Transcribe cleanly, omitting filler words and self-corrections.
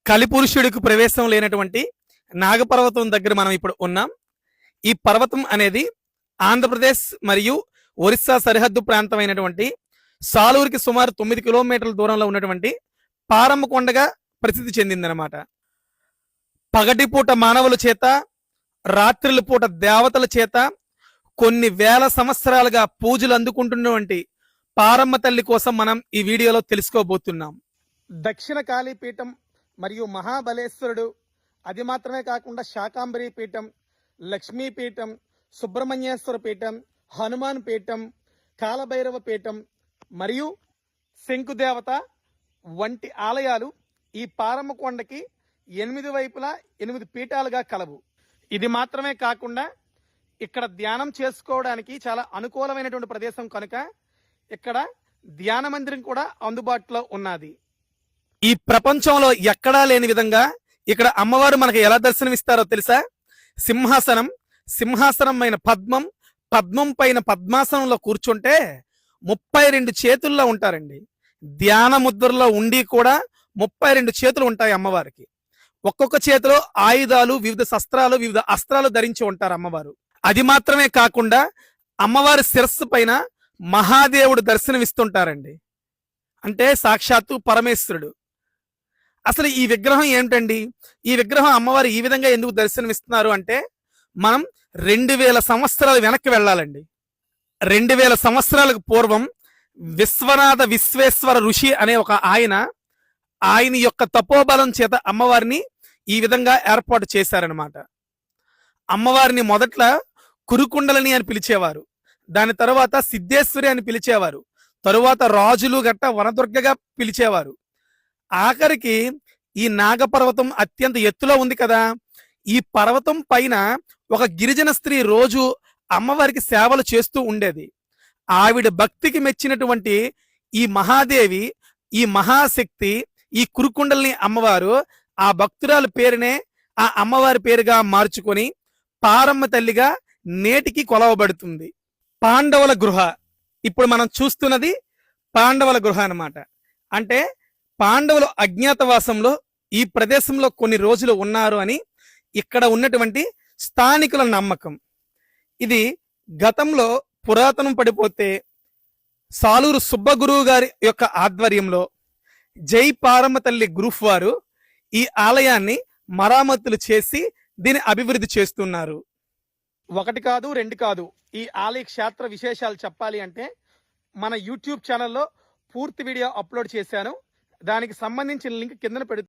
కలిపురుషుడికి ప్రవేశం లేనటువంటి నాగపర్వతం దగ్గర మనం ఇప్పుడు ఉన్నాం. ఈ పర్వతం అనేది ఆంధ్రప్రదేశ్ మరియు ఒరిస్సా సరిహద్దు ప్రాంతమైనటువంటి సాలూరుకి సుమారు 9 కిలోమీటర్ల దూరంలో ఉన్నటువంటి పారమ్మ కొండగా ప్రసిద్ధి చెందిందనమాట. పగటిపూట మానవుల చేత, రాత్రుల పూట దేవతల చేత కొన్ని వేల సంవత్సరాలుగా పూజలు అందుకుంటున్నటువంటి పారమ్మ తల్లి కోసం మనం ఈ వీడియోలో తెలుసుకోబోతున్నాం. దక్షిణ కాళీపీఠం మరియు మహాబలేశ్వరుడు, అది మాత్రమే కాకుండా శాకాంబరి పీఠం, లక్ష్మీపీఠం, సుబ్రహ్మణ్యేశ్వర పీఠం, హనుమాన్ పీఠం, కాలభైరవ పీఠం మరియు శంకుదేవత వంటి ఆలయాలు ఈ పారమ్మ కొండకి 8 వైపులా 8 పీఠాలుగా కలవు. ఇది మాత్రమే కాకుండా ఇక్కడ ధ్యానం చేసుకోవడానికి చాలా అనుకూలమైనటువంటి ప్రదేశం కనుక ఇక్కడ ధ్యాన మందిరం కూడా అందుబాటులో ఉన్నది. ఈ ప్రపంచంలో ఎక్కడా లేని విధంగా ఇక్కడ అమ్మవారు మనకు ఎలా దర్శనమిస్తారో తెలుసా? సింహాసనమైన పద్మం, పద్మం పైన పద్మాసనంలో కూర్చుంటే 32 చేతుల్లో ఉంటారండి. ధ్యాన ముద్రలో ఉండి కూడా 32 చేతులు ఉంటాయి అమ్మవారికి. ఒక్కొక్క చేతిలో ఆయుధాలు, వివిధ శస్త్రాలు, వివిధ అస్త్రాలు ధరించి ఉంటారు అమ్మవారు. అది మాత్రమే కాకుండా అమ్మవారి శిరస్సు పైన మహాదేవుడు దర్శనమిస్తుంటారండి. అంటే సాక్షాత్తు పరమేశ్వరుడు. అసలు ఈ విగ్రహం ఏమిటండి? ఈ విగ్రహం అమ్మవారు ఈ విధంగా ఎందుకు దర్శనమిస్తున్నారు అంటే మనం 2000 సంవత్సరాలు వెనక్కి వెళ్ళాలండి. 2000 సంవత్సరాలకు పూర్వం విశ్వనాథ విశ్వేశ్వర ఋషి అనే ఒక ఆయన యొక్క తపోబలం చేత అమ్మవారిని ఈ విధంగా ఏర్పాటు చేశారనమాట. అమ్మవారిని మొదట్లో కురుకుండలని అని పిలిచేవారు, దాని తరువాత సిద్ధేశ్వరి అని పిలిచేవారు, తరువాత రాజులు గట్ట వనదుర్గగా పిలిచేవారు. ఆఖరికి ఈ నాగపర్వతం అత్యంత ఎత్తులో ఉంది కదా, ఈ పర్వతం పైన ఒక గిరిజన స్త్రీ రోజు అమ్మవారికి సేవలు చేస్తూ ఉండేది. ఆవిడ భక్తికి మెచ్చినటువంటి ఈ మహాదేవి, ఈ మహాశక్తి, ఈ కురుకుండల్ని అమ్మవారు ఆ భక్తురాల పేరునే ఆ అమ్మవారి పేరుగా మార్చుకొని పారమ్మ తల్లిగా నేటికి కొలవబడుతుంది. పాండవుల గృహ, ఇప్పుడు మనం చూస్తున్నది పాండవుల గృహ అన్నమాట. అంటే పాండవులు అజ్ఞాతవాసంలో ఈ ప్రదేశంలో కొన్ని రోజులు ఉన్నారు అని ఇక్కడ ఉన్నటువంటి స్థానికుల నమ్మకం. ఇది గతంలో పురాతనం పడిపోతే సాలూరు సుబ్బగురువు గారి యొక్క ఆధ్వర్యంలో జై పారమ్మ తల్లి గ్రూప్ వారు ఈ ఆలయాన్ని మరామతులు చేసి దీన్ని అభివృద్ధి చేస్తున్నారు. 1 కాదు 2 కాదు, ఈ ఆలయ క్షేత్ర విశేషాలు చెప్పాలి అంటే మన యూట్యూబ్ ఛానల్లో పూర్తి వీడియో అప్లోడ్ చేశాను. దానికి సంబంధించిన లింక్ కింద పెడుతున్నాను.